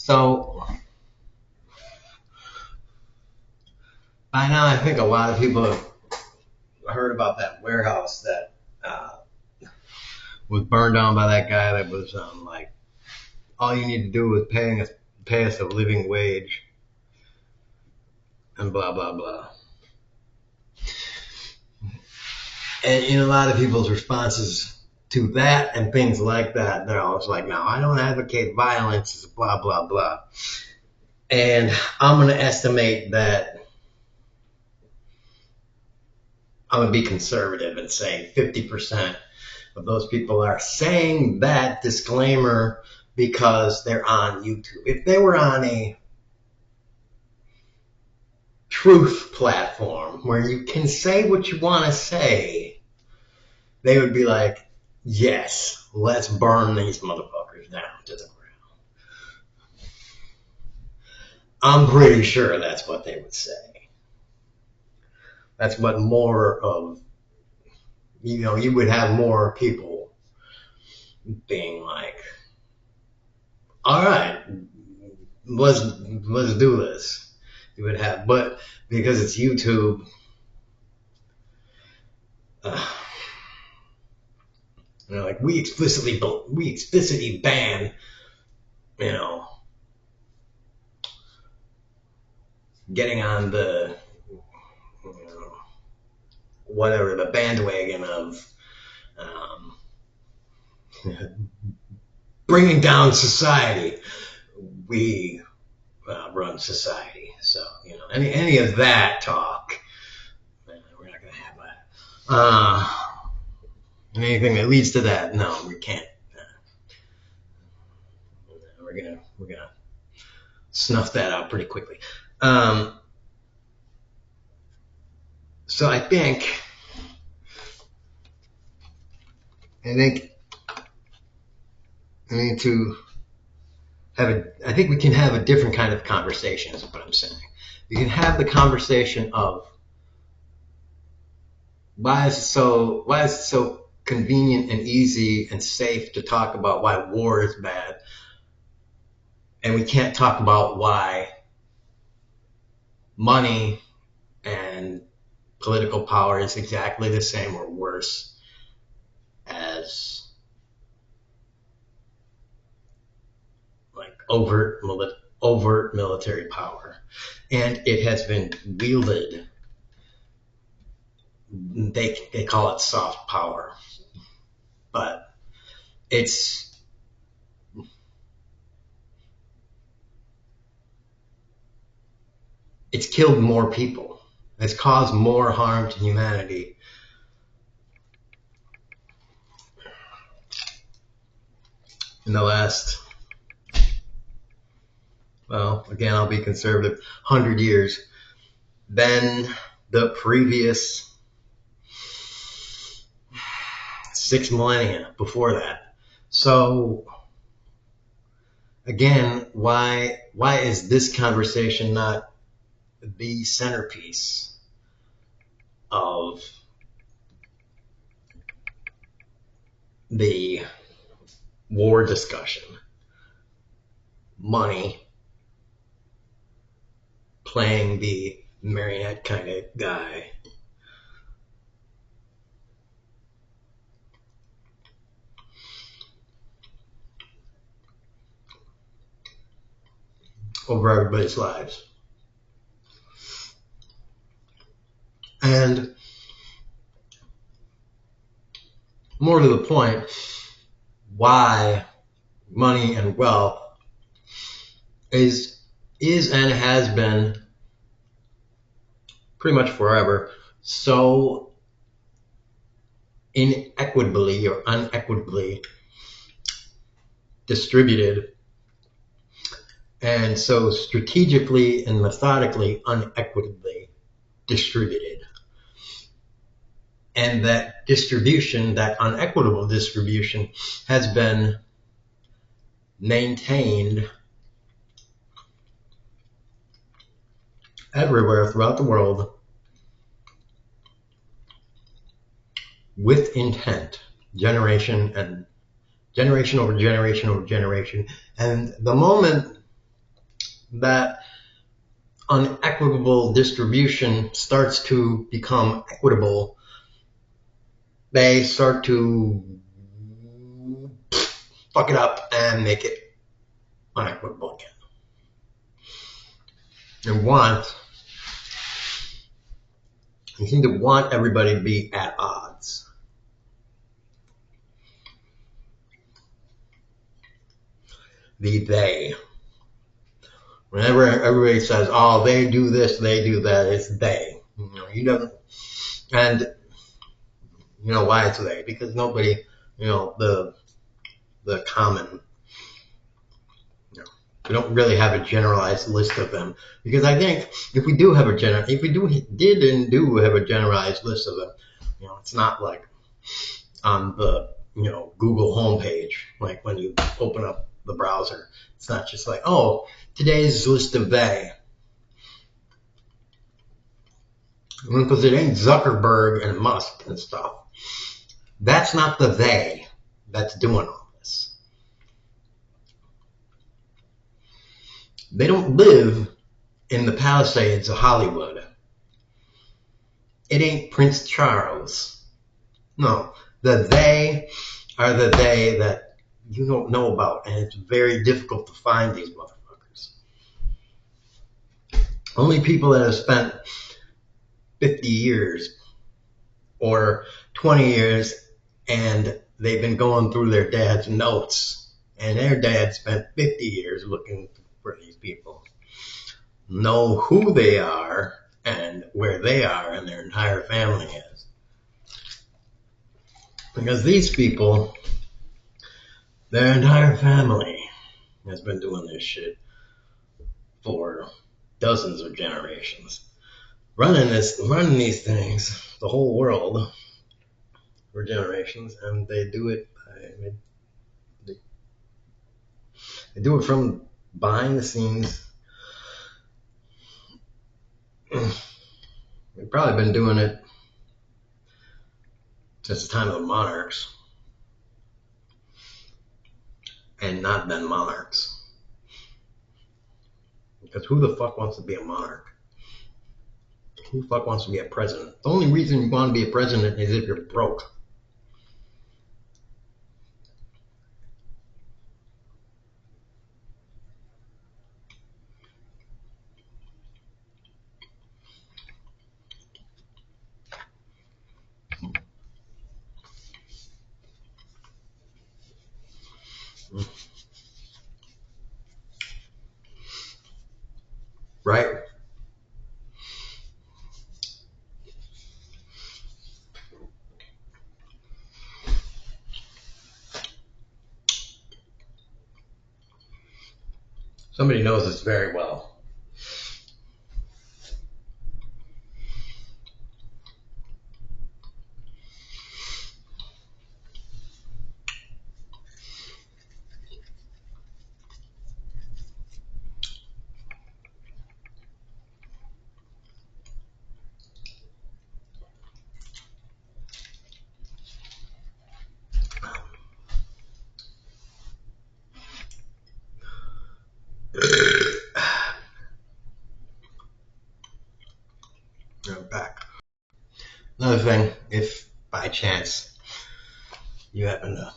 So by now, I think a lot of people have heard about that warehouse that was burned down by that guy that was like, all you need to do is pay us a living wage and blah blah blah. And in a lot of people's responses to that and things like that, they're always like, no, I don't advocate violence, blah blah blah. And I'm going to estimate that I'm going to be conservative and say 50% of those people are saying that disclaimer because they're on YouTube. If they were on a truth platform where you can say what you want to say, they would be like, yes, let's burn these motherfuckers down to the ground. I'm pretty sure that's what they would say. That's what more of, you would have more people being like, all right, let's do this. You would have, but because it's YouTube, like we explicitly ban, getting on the, whatever, the bandwagon of bringing down society. We run society, so any of that talk, we're not going to have that. Anything that leads to that, no, we can't. We're gonna snuff that out pretty quickly. So I think we need to I think we can have a different kind of conversation, is what I'm saying. We can have the conversation of why is it so convenient and easy and safe to talk about why war is bad, and we can't talk about why money and political power is exactly the same or worse as like overt military power. And it has been wielded, they call it soft power, but it's killed more people. It's caused more harm to humanity in the last, well, again, I'll be conservative, 100 years than the previous 6 millennia before that. So again, why is this conversation not the centerpiece of the war discussion? Money playing the marionette kind of guy. Over everybody's lives. And more to the point, why money and wealth is and has been pretty much forever so inequitably or unequitably distributed, and so strategically and methodically unequitably distributed. And that distribution, that unequitable distribution, has been maintained everywhere throughout the world with intent, generation over generation over generation. And the moment that unequitable distribution starts to become equitable, they start to fuck it up and make it unequitable again. You seem to want everybody to be at odds. The they. Whenever everybody says, oh, they do this, they do that, it's they. You know, and you know why it's they? Because nobody, the common, we don't really have a generalized list of them. Because I think if we do have a generalized list of them, it's not like on the, Google homepage, like when you open up the browser. It's not just like, oh, today's list of they. Because it ain't Zuckerberg and Musk and stuff. That's not the they that's doing all this. They don't live in the Palisades of Hollywood. It ain't Prince Charles. No, they are the they that you don't know about, and it's very difficult to find these motherfuckers. Only people that have spent 50 years or 20 years and they've been going through their dad's notes, and their dad spent 50 years looking for these people, know who they are and where they are and their entire family is. Because these people, their entire family has been doing this shit for dozens of generations. Running these things, the whole world, for generations, and they do it they do it from behind the scenes. They've probably been doing it since the time of the monarchs and not been monarchs. Because who the fuck wants to be a monarch? Who the fuck wants to be a president? The only reason you want to be a president is if you're broke. Right? Somebody knows this very well. Back. Another thing, if by chance you happen to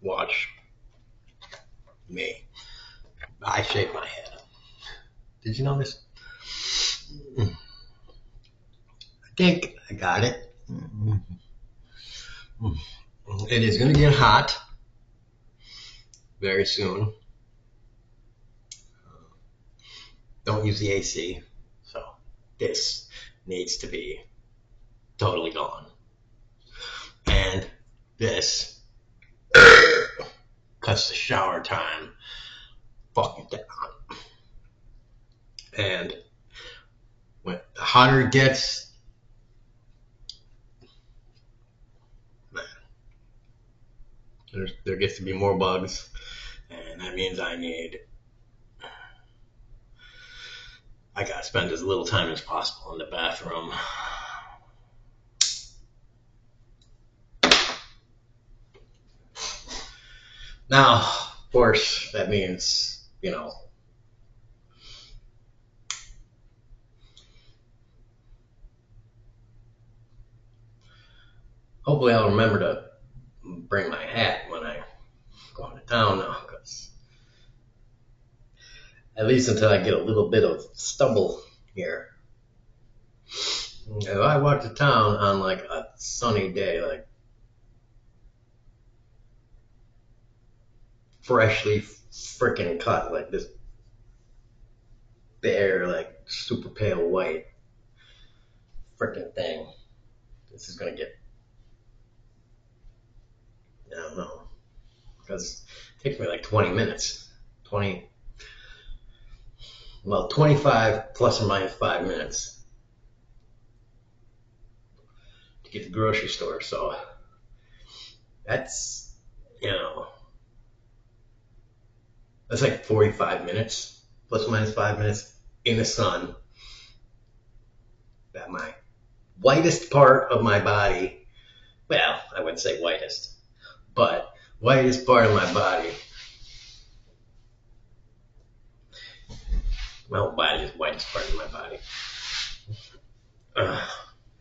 watch me, I shave my head. Did you notice? I think I got it. It is going to get hot very soon. Don't use the AC. So this needs to be totally gone. And this cuts the shower time fucking down. And when the hotter it gets, man, there gets to be more bugs. And that means I gotta spend as little time as possible in the bathroom. Now, of course, that means you know, hopefully I'll remember to bring my hat when I go into town now, because at least until I get a little bit of stubble here. If I walk to town on like a sunny day, like freshly freaking cut, like this bare, like super pale white freaking thing, this is gonna get, I don't know, because it takes me like 20 minutes, 20, well, 25 plus or minus 5 minutes to get to the grocery store. So that's, you know, that's like 45 minutes plus or minus 5 minutes in the sun. That my whitest part of my body, well, I wouldn't say whitest, but whitest part of my body. My whole body is whitest part of my body.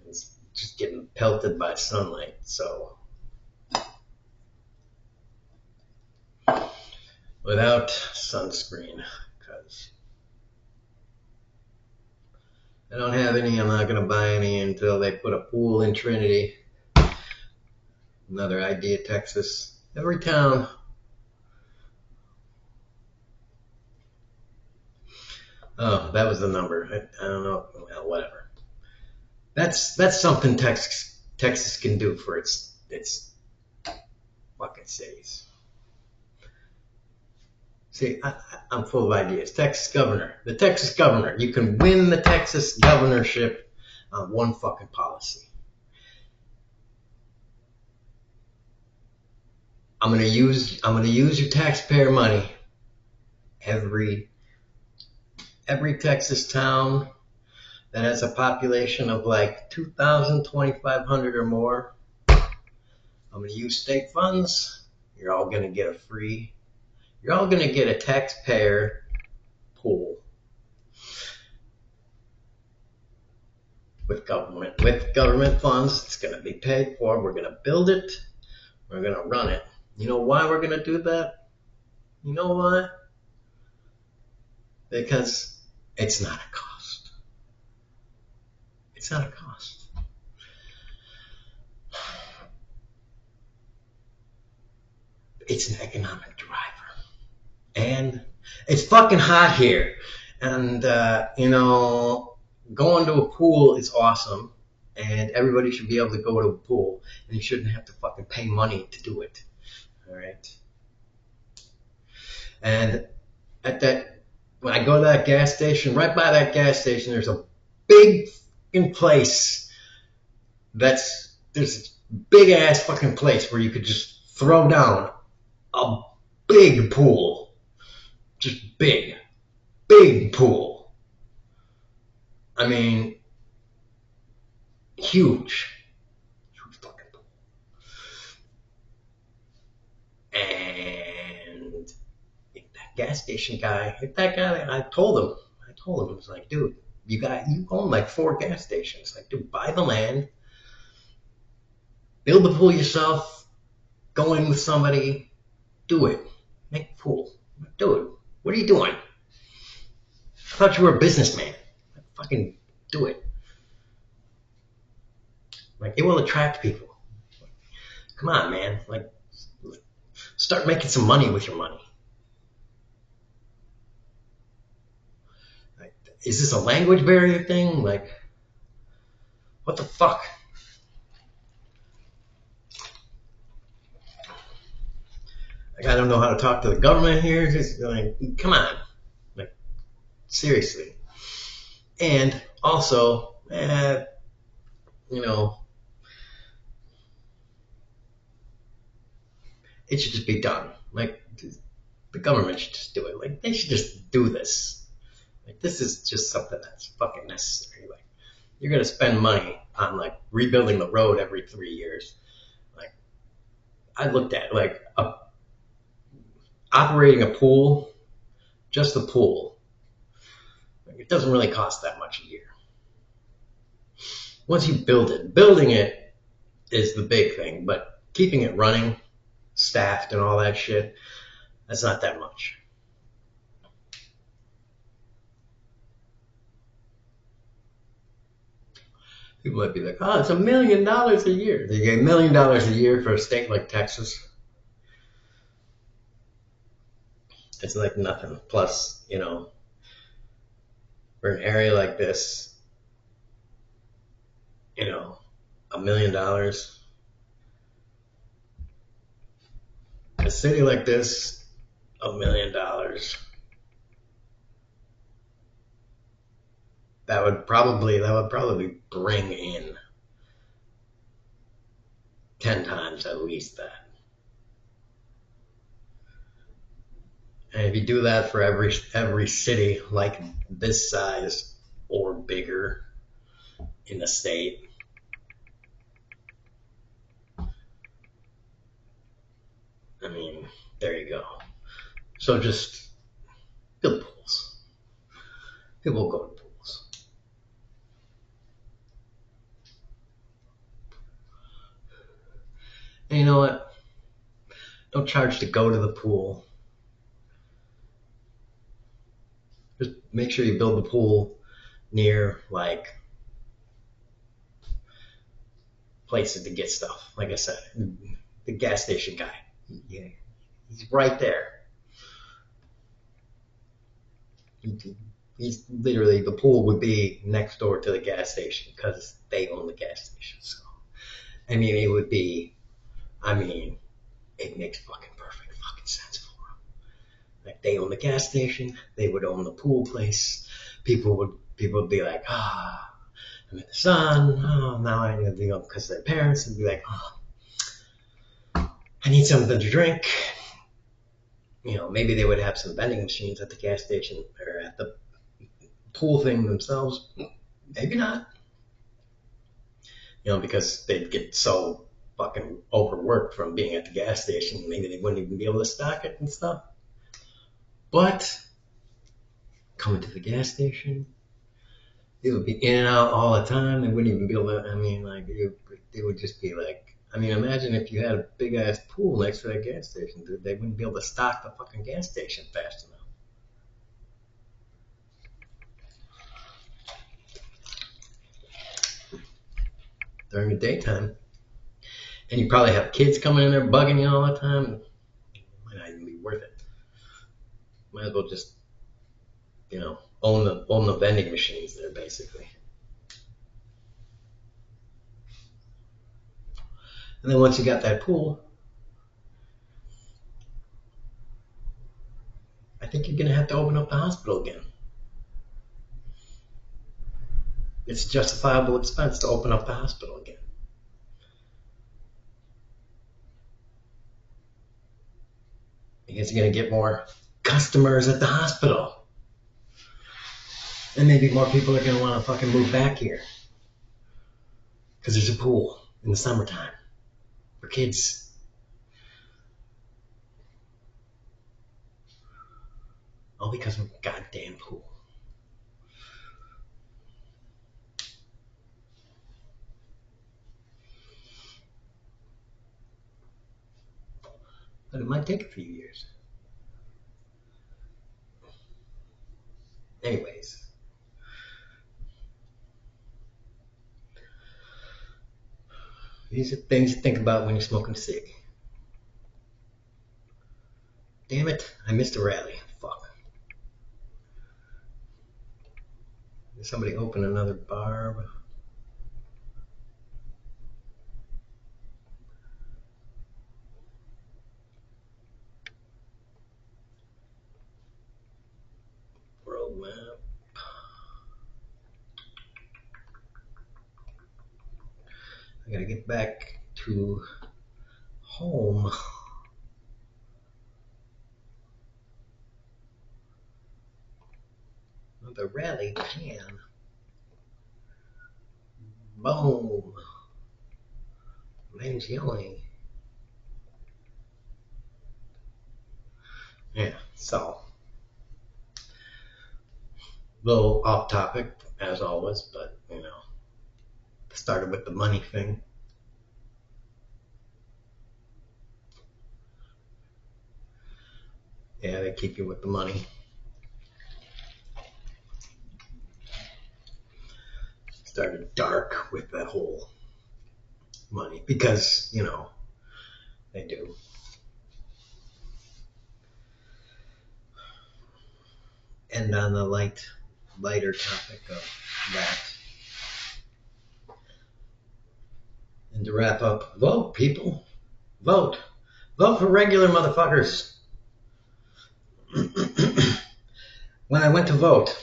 It's just getting pelted by sunlight, so without sunscreen, because I don't have any. I'm not going to buy any until they put a pool in Trinity. Another idea, Texas. Every town. Oh, that was the number. I don't know. Well, whatever. That's something Texas can do for its fucking cities. See, I'm full of ideas. Texas governor. The Texas governor. You can win the Texas governorship on one fucking policy. I'm gonna use your taxpayer money. Every Texas town that has a population of like 2,000, 2,500 or more, I'm gonna use state funds. You're all gonna get a taxpayer pool with government funds. It's gonna be paid for. We're gonna build it. We're gonna run it. You know why we're gonna do that? You know why? Because it's not a cost. It's not a cost. It's an economic driver. And it's fucking hot here. And, going to a pool is awesome. And everybody should be able to go to a pool. And you shouldn't have to fucking pay money to do it. All right? And when I go to that gas station, right by that gas station, there's a big fucking place. There's a big ass fucking place where you could just throw down a big pool. Just big pool. I mean, huge fucking pool. And that gas station guy, I told him, I was like, dude, you own like 4 gas stations. Like, dude, buy the land, build the pool yourself, go in with somebody, do it. Make a pool. Dude, what are you doing? I thought you were a businessman. Fucking do it. Like, it will attract people. Come on, man. Like, start making some money with your money. Like, is this a language barrier thing? Like, what the fuck? Like, I don't know how to talk to the government here. Just like, come on. Like, seriously. And also, it should just be done. Like, the government should just do it. Like, they should just do this. Like, this is just something that's fucking necessary. Like, you're gonna spend money on like rebuilding the road every 3 years. Like, I looked at like operating a pool just the pool. It doesn't really cost that much a year. Once you build it, building it is the big thing, but keeping it running, staffed and all that shit, that's not that much. People might be like, oh, it's $1 million a year. They get $1 million a year for a state like Texas. It's like nothing. Plus, for an area like this, $1 million. A city like this, $1 million. That would probably bring in 10 times at least that. And if you do that for every city like this size or bigger in the state, I mean, there you go. So just build pools. People go to pools. And you know what? Don't charge to go to the pool. Just make sure you build the pool near like places to get stuff. Like I said, the gas station guy, yeah, he's right there. He's literally, the pool would be next door to the gas station because they own the gas station. So I mean, it makes fucking perfect fucking sense for them. Like they own the gas station, they would own the pool place. People would be like, I'm in the sun. Oh, now I need to go because their parents would be like, I need something to drink. Maybe they would have some vending machines at the gas station or at the pool thing themselves. Maybe not. Because they'd get so fucking overworked from being at the gas station. Maybe they wouldn't even be able to stock it and stuff. But coming to the gas station, they would be in and out all the time. They wouldn't even be able to, they would just be like, imagine if you had a big ass pool next to that gas station, dude. They wouldn't be able to stock the fucking gas station fast enough. During the daytime. And you probably have kids coming in there bugging you all the time. It might not even be worth it. Might as well just, own the vending machines there, basically. And then once you got that pool, I think you're going to have to open up the hospital again. It's a justifiable expense to open up the hospital again. Because you're going to get more customers at the hospital. And maybe more people are going to want to fucking move back here. Because there's a pool in the summertime for kids. All because of a goddamn pool. But it might take a few years. Anyways. These are things you think about when you're smoking a cig. Damn it, I missed a rally. Fuck. Did somebody open another bar? World map. I gotta get back to home. The rally pan. Boom. Man's yelling. Yeah, so little off topic as always, but started with the money thing. Yeah, they keep you with the money. Started dark with that whole money because they do. And on the lighter topic of that, and to wrap up, vote, people, vote, vote for regular motherfuckers. When I went to vote,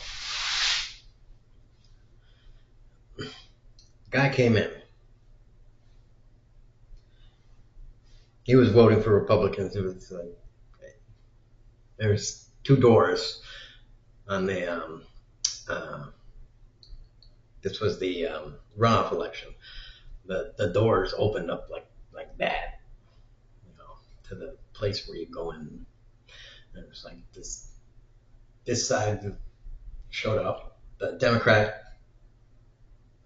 guy came in. He was voting for Republicans. It was like there's two doors on the this was the runoff election. The doors opened up like that, to the place where you go in. And it was like this side showed up, the Democrat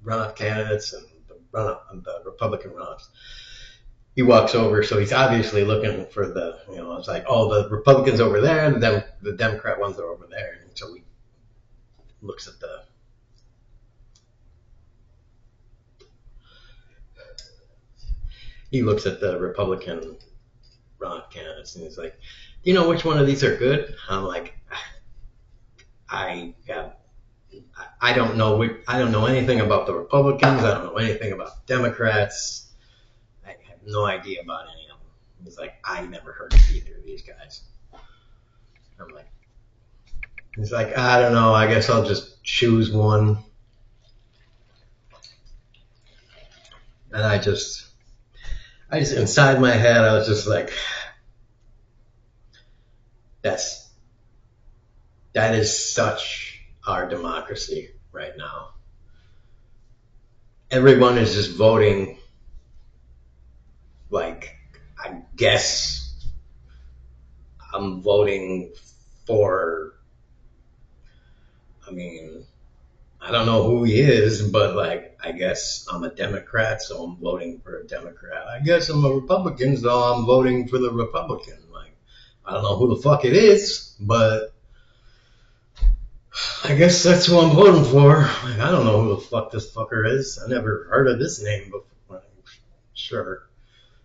runoff candidates and the Republican runoffs. He walks over, so he's obviously looking for it's like, oh, the Republicans over there, and the Democrat ones are over there. And so he looks at the Republican runoff candidates, and he's like, do you know which one of these are good? I'm like, I don't know. I don't know anything about the Republicans. I don't know anything about the Democrats. I have no idea about any of them. He's like, I never heard of either of these guys. I'm like, he's like, I don't know. I guess I'll just choose one. And I just inside my head, I was just like, that is such our democracy right now. Everyone is just voting like, I guess I'm voting for, I don't know who he is, but like, I guess I'm a Democrat, so I'm voting for a Democrat. I guess I'm a Republican, so I'm voting for the Republican. Like, I don't know who the fuck it is, but I guess that's who I'm voting for. Like, I don't know who the fuck this fucker is. I never heard of this name before. Sure.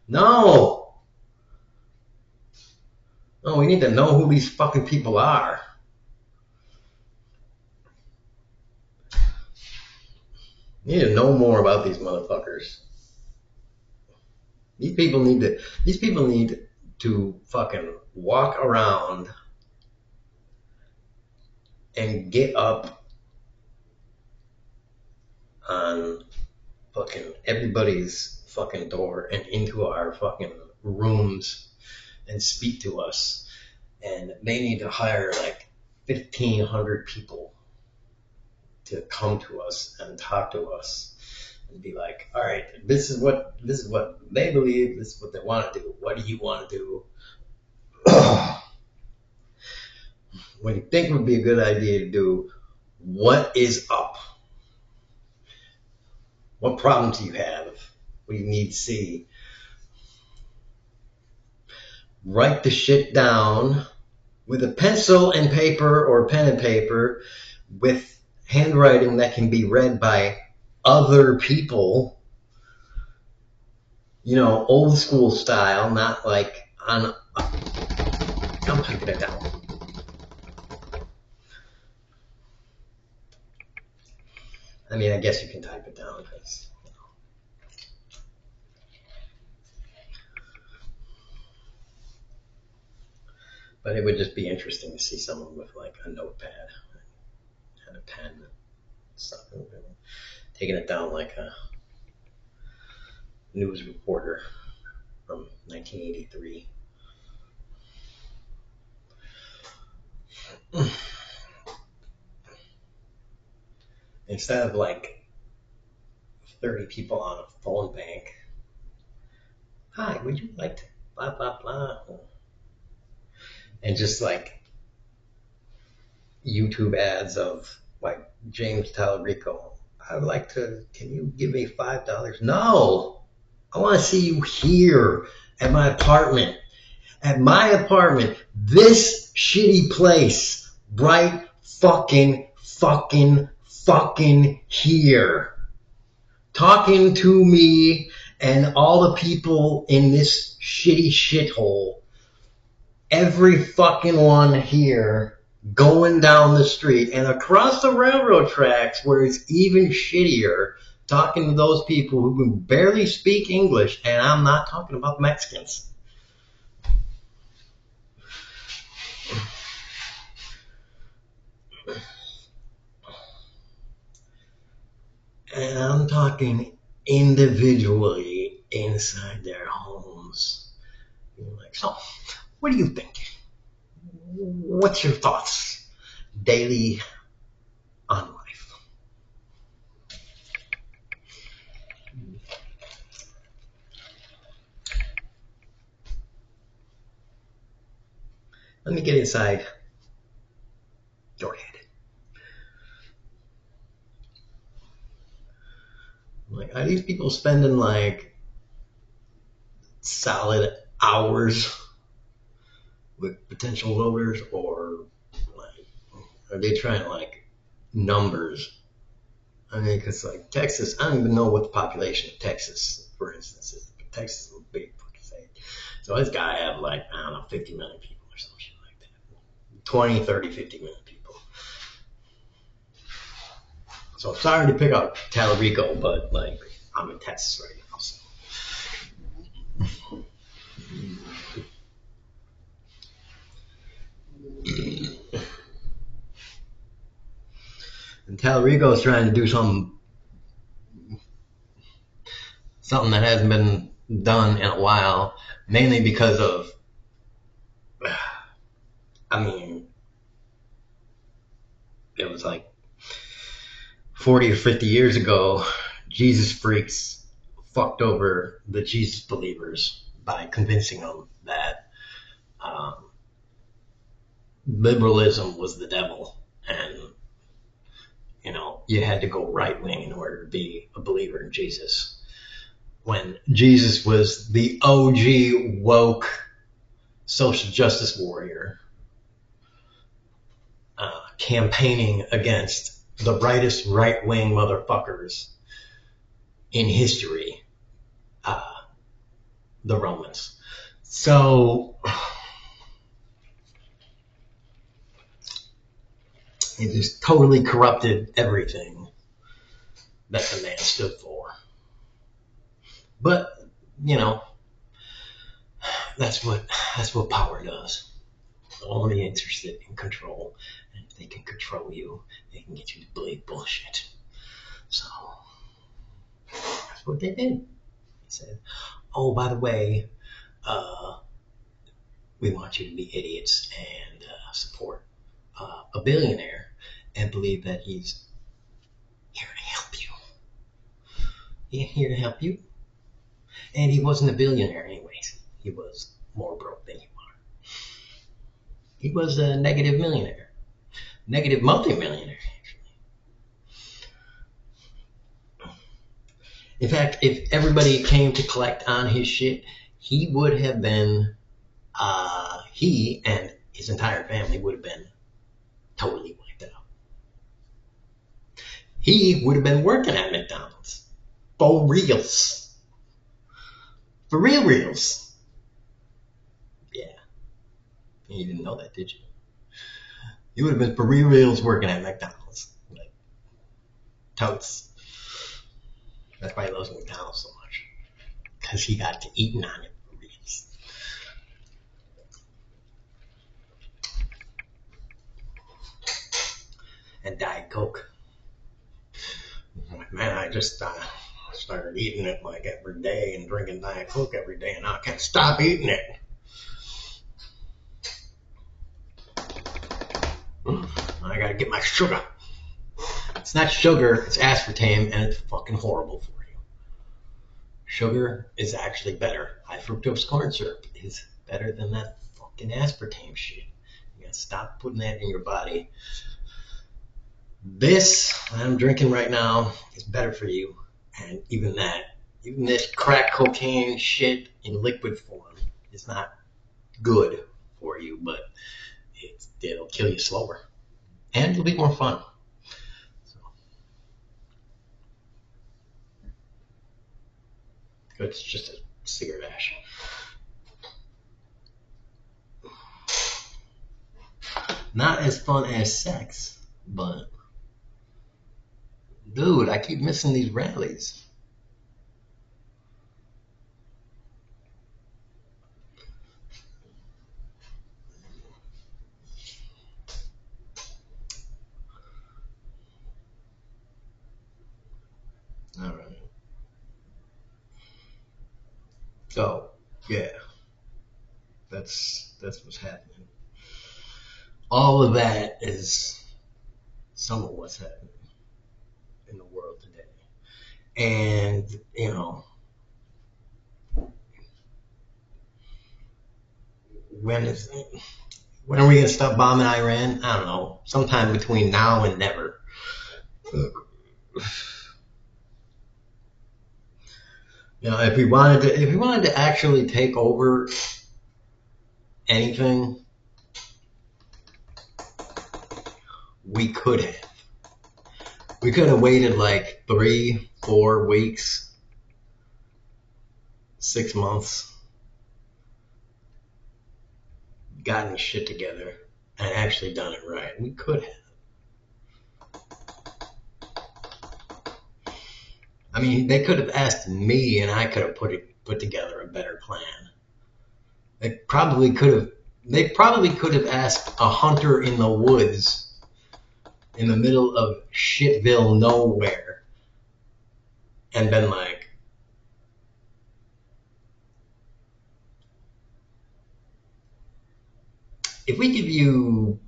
No, we need to know who these fucking people are. We need to know more about these motherfuckers. These people need to fucking walk around and get up on fucking everybody's fucking door and into our fucking rooms and speak to us. And they need to hire like 1,500 people to come to us and talk to us and be like, all right, this is what they believe, this is what they want to do. What do you want to do? What do you think would be a good idea to do? What is up? What problems do you have? What do you need to see? Write the shit down with a pencil and paper or pen and paper with handwriting that can be read by other people, old school style, not like on. I'm typing it down. I guess you can type it down because. But it would just be interesting to see someone with like a notepad and a pen and stuff, taking it down like a news reporter from 1983. Instead of like 30 people on a phone bank. Hi, would you like to blah, blah, blah? And just like YouTube ads of like James Talarico, I would like to, can you give me $5? No, I want to see you here at my apartment. At my apartment, this shitty place, right fucking here. Talking to me and all the people in this shitty shithole. Every fucking one here going down the street and across the railroad tracks where it's even shittier, talking to those people who can barely speak English, and I'm not talking about Mexicans. And I'm talking individually inside their homes. You're like, so, what do you think? What's your thoughts daily on life? Let me get inside your head. Like, are these people spending like solid hours with potential voters, or like, are they trying like numbers? I mean, because like Texas, I don't even know what the population of Texas, for instance, is. But Texas is a big fucking state. So it's got to have like, I don't know, 50 million people or some shit like that. 20, 30, 50 million people. So I'm sorry to pick up Talarico, but like, I'm in Texas right now. So. And Talarico is trying to do something that hasn't been done in a while, mainly because of, I mean, it was like 40 or 50 years ago, Jesus freaks fucked over the Jesus believers by convincing them that liberalism was the devil, and you had to go right wing in order to be a believer in Jesus. When Jesus was the OG woke social justice warrior, campaigning against the rightest right wing motherfuckers in history, the Romans. So it just totally corrupted everything that the man stood for. But that's what power does. They're only interested in control, and if they can control you, they can get you to believe bullshit. So that's what they did. They said, "Oh, by the way, we want you to be idiots and support a billionaire and believe that he's here to help you. He's here to help you." And he wasn't a billionaire anyways. He was more broke than you are. He was a negative millionaire. Negative multimillionaire, actually. In fact, if everybody came to collect on his shit, he would have been, he and his entire family would have been totally wiped out. He would have been working at McDonald's. For reals. For reals. Yeah. You didn't know that, did you? You would have been for reals working at McDonald's. Like, totes. That's why he loves McDonald's so much. Because he got to eating on it for reals. And Diet Coke. Man, I just started eating it like every day and drinking Diet Coke every day, and I can't stop eating it. I gotta get my sugar. It's not sugar, it's aspartame, and it's fucking horrible for you. Sugar is actually better. High fructose corn syrup is better than that fucking aspartame shit. You gotta stop putting that in your body. This I'm drinking right now is better for you. And even this crack cocaine shit in liquid form is not good for you, but it'll kill you slower. And it'll be more fun. So, it's just a cigarette ash. Not as fun as sex, but dude, I keep missing these rallies. All right. So, yeah, that's what's happening. All of that is some of what's happening in the world today. And, when is when are we gonna stop bombing Iran? I don't know. Sometime between now and never. If we wanted to actually take over anything, we could have. We could have waited like 3, 4 weeks, 6 months, gotten shit together, and actually done it right. We could have. I mean, they could have asked me, and I could have put together a better plan. They probably could have. They probably could have asked a hunter in the woods, in the middle of shitville nowhere, and been like, "If we give you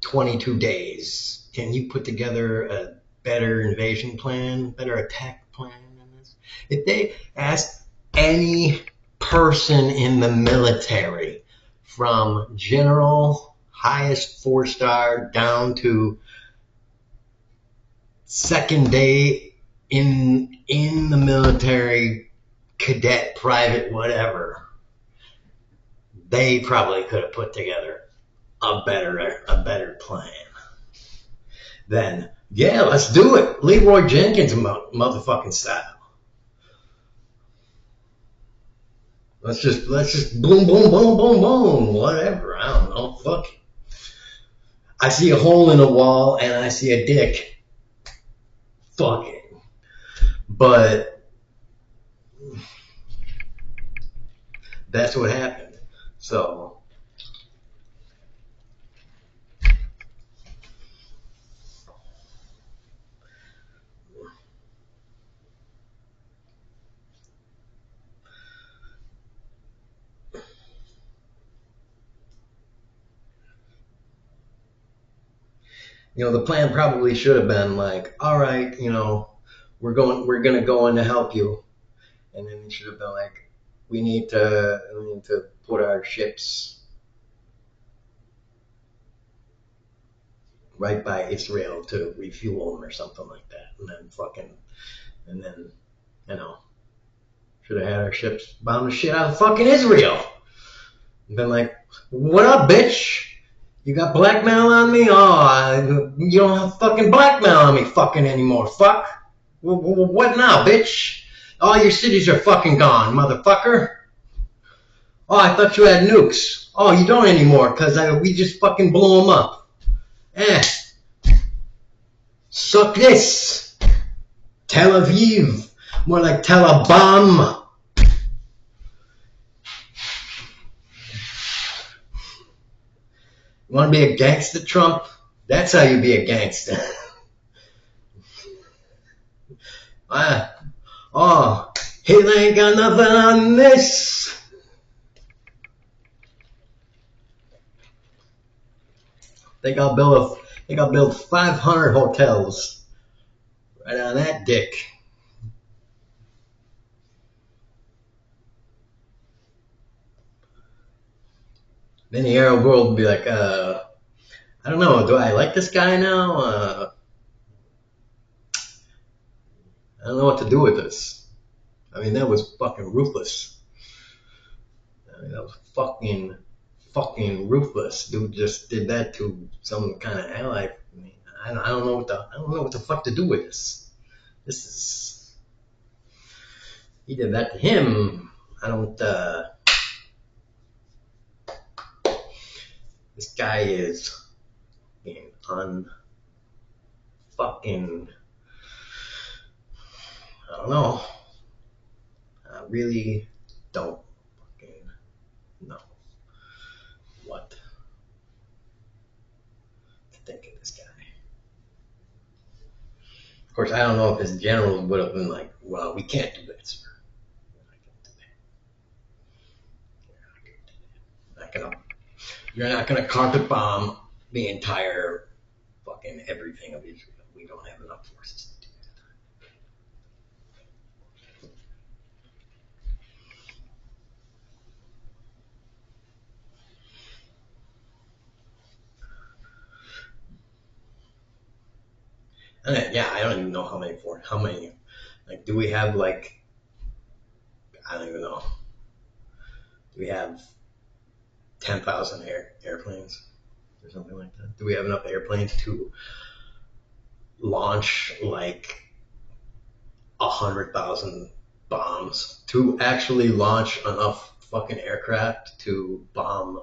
22 days, can you put together a better invasion plan, better attack plan than this?" If they asked any person in the military, from general, highest 4-star, down to second day in the military, cadet, private, whatever, they probably could have put together a better plan. Then, yeah, let's do it. Leroy Jenkins motherfucking style. Let's just boom, boom, boom, boom, boom, whatever. I don't know. Fuck. I see a hole in a wall and I see a dick. Fuck it. But that's what happened. So, the plan probably should have been like, all right, we're gonna go in to help you, and then it should have been like, we need to put our ships right by Israel to refuel them or something like that, and then you know should have had our ships bomb the shit out of fucking Israel. And been like, what up, bitch? You got blackmail on me? Oh, you don't have fucking blackmail on me fucking anymore. Fuck. What now, bitch? All your cities are fucking gone, motherfucker. Oh, I thought you had nukes. Oh, you don't anymore, because we just fucking blew them up. Eh. Suck this. Tel Aviv. More like Telebomb. You want to be a gangster, Trump? That's how you be a gangster. Oh, Hitler ain't got nothing on this. They got build 500 hotels right on that dick. Then the Arab world would be like, I don't know. Do I like this guy now? I don't know what to do with this. I mean, that was fucking ruthless. I mean, that was fucking ruthless. Dude just did that to some kind of ally. I mean, I don't know what the fuck to do with this. This is he did that to him. I don't. This guy is being unfucking. I don't know. I really don't fucking know what to think of this guy. Of course, I don't know if his generals would have been like, well, we can't do that, sir. You're not gonna carpet bomb the entire fucking everything of Israel. We don't have enough forces to do that. And yeah, I don't even know how many. Like, do we have like? I don't even know. Do we have 10,000 airplanes or something like that? Do we have enough airplanes to launch like 100,000 bombs to actually launch enough fucking aircraft to bomb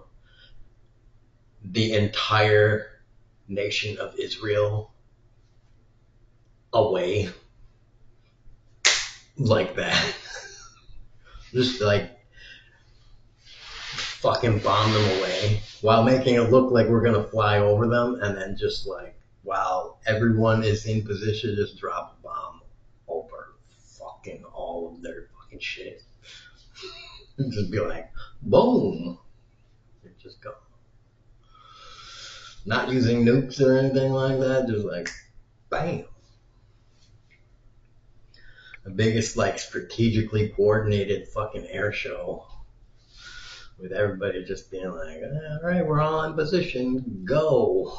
the entire nation of Israel away like that? Just like fucking bomb them away while making it look like we're gonna fly over them, and then just like while everyone is in position, just drop a bomb over fucking all of their fucking shit. And just be like, boom. It just go. Not using nukes or anything like that, just like bam. The biggest like strategically coordinated fucking air show with everybody just being like, all right, we're all in position, go.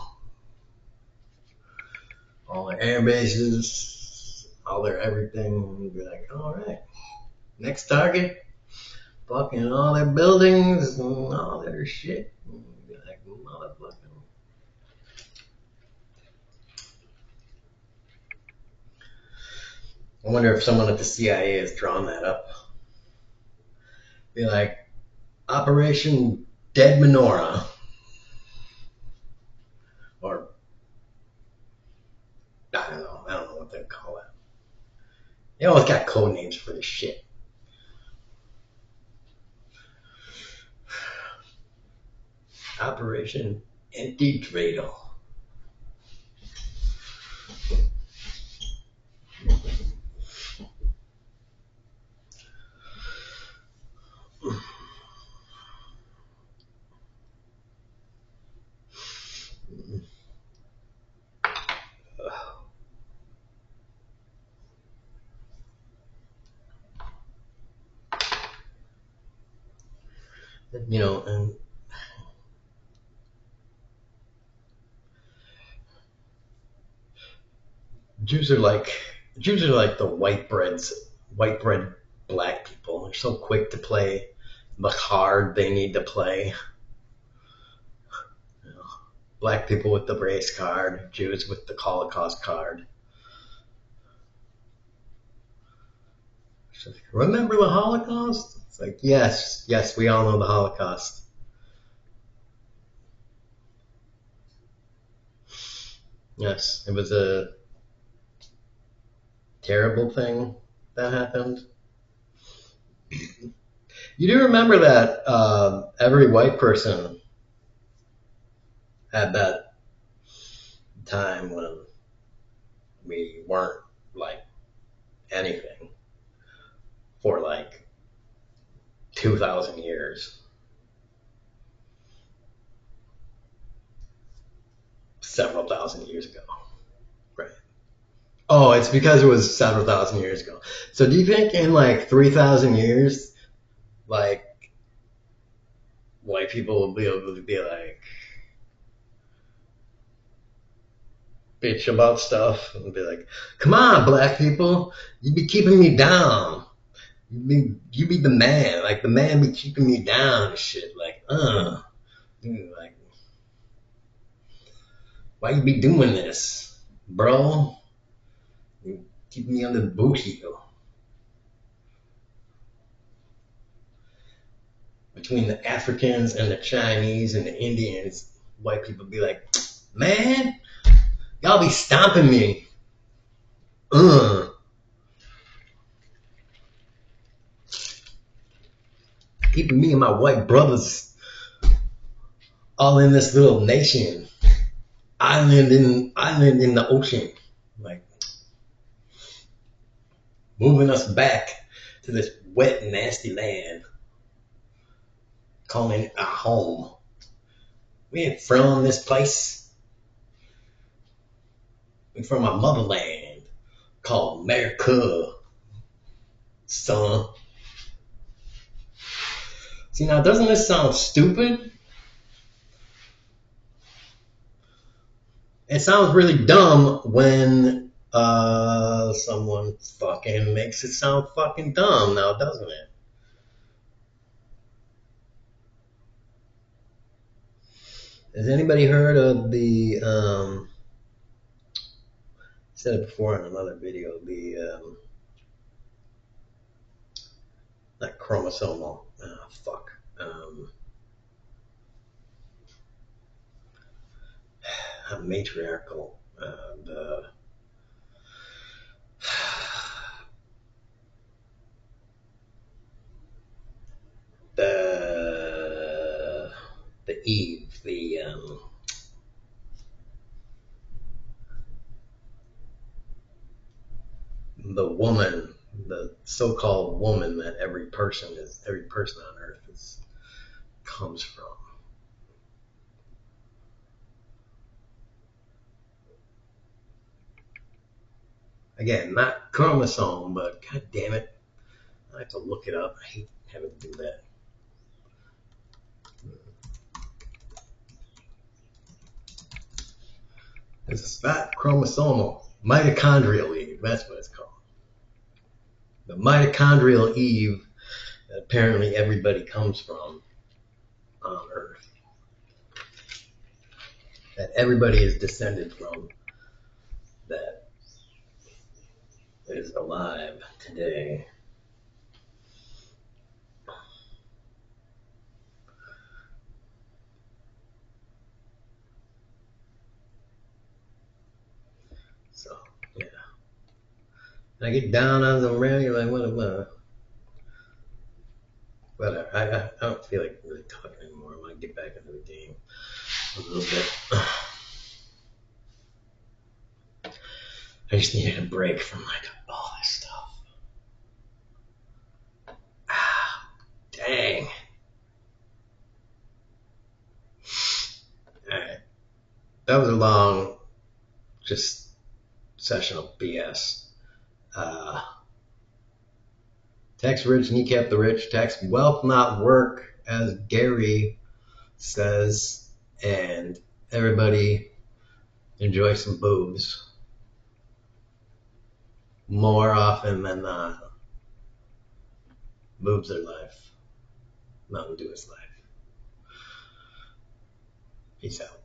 All their air bases, all their everything, be like, all right, next target, fucking all their buildings and all their shit. Be like, motherfucker. I wonder if someone at the CIA has drawn that up. Be like, Operation Dead Menorah. Or, I don't know what they call it. They always got code names for this shit. Operation Anti-Dreidel. You know, and Jews are like the white bread black people. They're so quick to play the card they need to play. You know, black people with the race card, Jews with the Holocaust card. Like, remember the Holocaust? It's like, yes, we all know the Holocaust. Yes, it was a terrible thing that happened. You do remember that every white person at that time when we weren't like anything for like 2,000 years. Several thousand years ago. Right. Oh, it's because it was several thousand years ago. So do you think in like 3,000 years, like white people will be able to be like, bitch about stuff and be like, "Come on, black people, you be keeping me down. You be the man. Like the man be keeping me down and shit. Like, dude, like, why you be doing this, bro? You keep me under the boot heel." Between the Africans and the Chinese and the Indians, white people be like, "Man, y'all be stomping me. Uh, keeping me and my white brothers all in this little nation, island in the ocean, like moving us back to this wet, nasty land, calling it our home. We ain't from this place. We from our motherland called America, son." See, now doesn't this sound stupid? It sounds really dumb when someone fucking makes it sound fucking dumb now, doesn't it? Has anybody heard of the said it before in another video, the not chromosomal, matriarchal, the Eve, the woman, the so-called woman that every person on earth comes from. Again, not chromosome, but god damn it, I have to look it up. I hate having to do that. It's not chromosomal, mitochondrial Eve. That's what it's called. The mitochondrial Eve that apparently everybody comes from on Earth. That everybody is descended from. That is alive today. So, yeah. And I get down on the rail, you're like, what am I? Whatever. I don't feel like really talking anymore. I want to get back into the game a little bit. I just needed a break from like all this stuff. Ah, dang. Alright. That was a long, just session of BS. Tax rich, kneecap the rich, tax wealth, not work, as Gary says, and everybody enjoy some boobs. More often than not, boobs are life. Mountain Dew is life. Peace out.